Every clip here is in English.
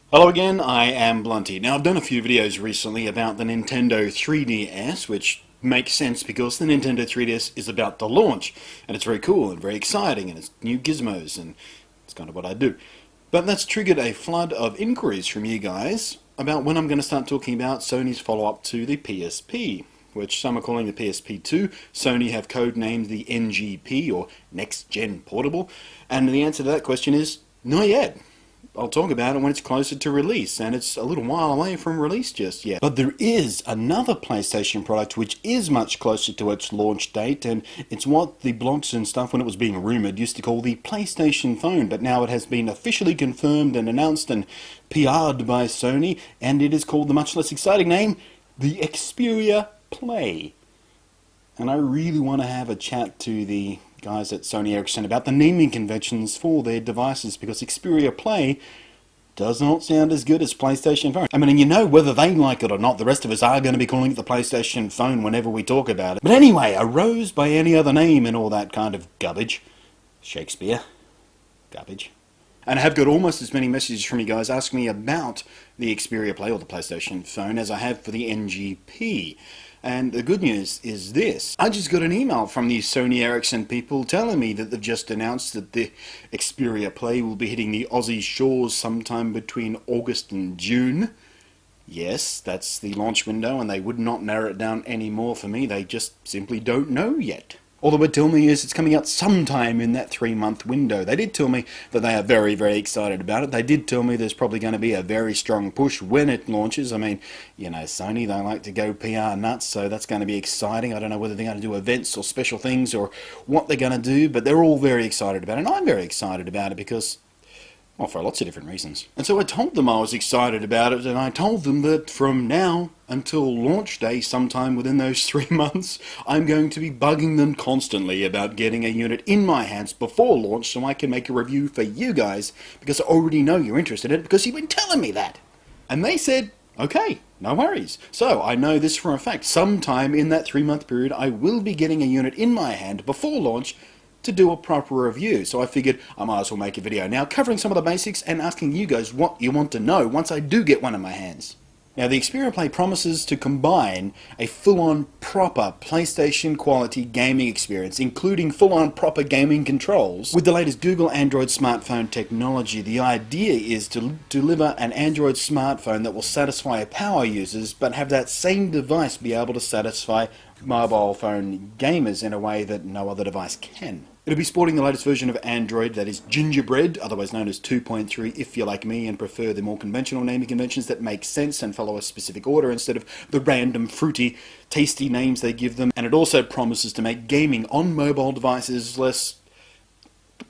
Hello again, I am Blunty. Now I've done a few videos recently about the Nintendo 3DS, which makes sense because the Nintendo 3DS is about to launch, and it's very cool and very exciting, and it's new gizmos, and it's kind of what I do. But that's triggered a flood of inquiries from you guys about when I'm going to start talking about Sony's follow-up to the PSP, which some are calling the PSP2. Sony have codenamed the NGP, or Next Gen Portable, and the answer to that question is not yet. I'll talk about it when it's closer to release, and it's a little while away from release just yet. But there is another PlayStation product which is much closer to its launch date, and it's what the blogs and stuff, when it was being rumoured, used to call the PlayStation phone, but now it has been officially confirmed and announced and PR'd by Sony, and it is called the much less exciting name, the Xperia Play. And I really want to have a chat to the guys at Sony Ericsson about the naming conventions for their devices, because Xperia Play does not sound as good as PlayStation Phone. I mean, and you know, whether they like it or not, the rest of us are going to be calling it the PlayStation Phone whenever we talk about it. But anyway, a rose by any other name and all that kind of garbage. Shakespeare. Garbage. And I have got almost as many messages from you guys asking me about the Xperia Play or the PlayStation Phone as I have for the NGP. And the good news is this. I just got an email from the Sony Ericsson people telling me that they've just announced that the Xperia Play will be hitting the Aussie shores sometime between August and June. Yes, that's the launch window, and they would not narrow it down any more for me. They just simply don't know yet. All they would tell me is it's coming out sometime in that 3-month window. They did tell me that they are very, very excited about it. They did tell me there's probably going to be a very strong push when it launches. I mean, you know, Sony, they like to go PR nuts, so that's going to be exciting. I don't know whether they're going to do events or special things or what they're going to do, but they're all very excited about it. And I'm very excited about it because, well, for lots of different reasons. And so I told them I was excited about it, and I told them that from now until launch day, sometime within those 3 months, I'm going to be bugging them constantly about getting a unit in my hands before launch so I can make a review for you guys, because I already know you're interested in it because you've been telling me that. And they said, okay, no worries. So I know this for a fact. Sometime in that 3-month period, I will be getting a unit in my hand before launch to do a proper review. So I figured I might as well make a video now covering some of the basics and asking you guys what you want to know once I do get one in my hands. Now, the Xperia Play promises to combine a full-on proper PlayStation quality gaming experience, including full-on proper gaming controls, with the latest Google Android smartphone technology. The idea is to deliver an Android smartphone that will satisfy power users, but have that same device be able to satisfy mobile phone gamers in a way that no other device can. It'll be sporting the latest version of Android, that is Gingerbread, otherwise known as 2.3 if you're like me and prefer the more conventional naming conventions that make sense and follow a specific order instead of the random fruity, tasty names they give them. And it also promises to make gaming on mobile devices less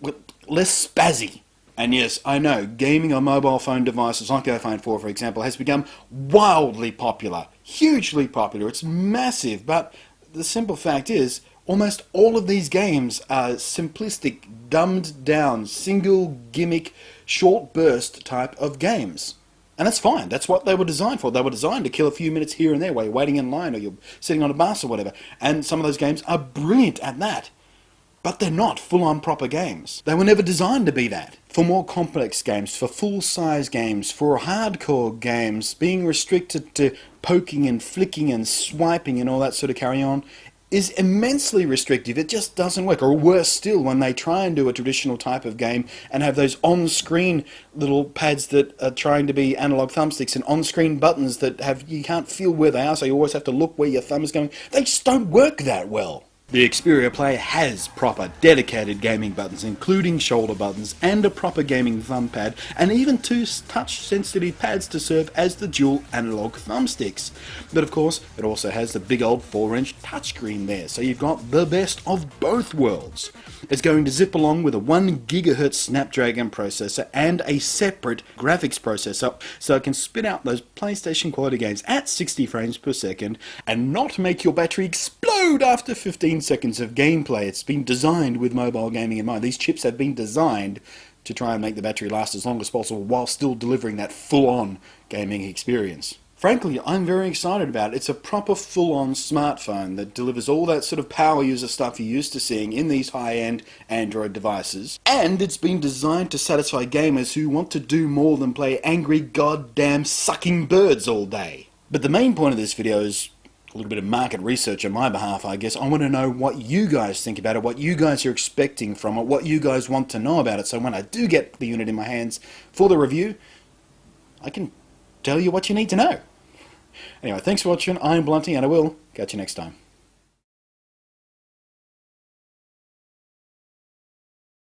spazzy. And yes, I know, gaming on mobile phone devices like iPhone 4, for example, has become wildly popular, hugely popular. It's massive, but the simple fact is, almost all of these games are simplistic, dumbed down, single gimmick, short burst type of games. And that's fine. That's what they were designed for. They were designed to kill a few minutes here and there while you're waiting in line or you're sitting on a bus or whatever. And some of those games are brilliant at that. But they're not full-on proper games. They were never designed to be that. For more complex games, for full-size games, for hardcore games, being restricted to poking and flicking and swiping and all that sort of carry-on is immensely restrictive. It just doesn't work. Or worse still, when they try and do a traditional type of game and have those on-screen little pads that are trying to be analog thumbsticks and on-screen buttons that you can't feel where they are, so you always have to look where your thumb is going. They just don't work that well. The Xperia Play has proper dedicated gaming buttons, including shoulder buttons and a proper gaming thumb pad, and even 2 touch-sensitive pads to serve as the dual analog thumbsticks. But of course, it also has the big old 4-inch touchscreen there, so you've got the best of both worlds. It's going to zip along with a 1 GHz Snapdragon processor and a separate graphics processor, so it can spit out those PlayStation quality games at 60 frames per second and not make your battery explode after 15 seconds of gameplay. It's been designed with mobile gaming in mind. These chips have been designed to try and make the battery last as long as possible while still delivering that full-on gaming experience. Frankly, I'm very excited about it. It's a proper full-on smartphone that delivers all that sort of power user stuff you're used to seeing in these high-end Android devices. And it's been designed to satisfy gamers who want to do more than play angry goddamn sucking birds all day. But the main point of this video is a little bit of market research on my behalf, I guess. I want to know what you guys think about it, what you guys are expecting from it, what you guys want to know about it, so when I do get the unit in my hands for the review, I can tell you what you need to know. Anyway, thanks for watching. I'm Blunty, and I will catch you next time.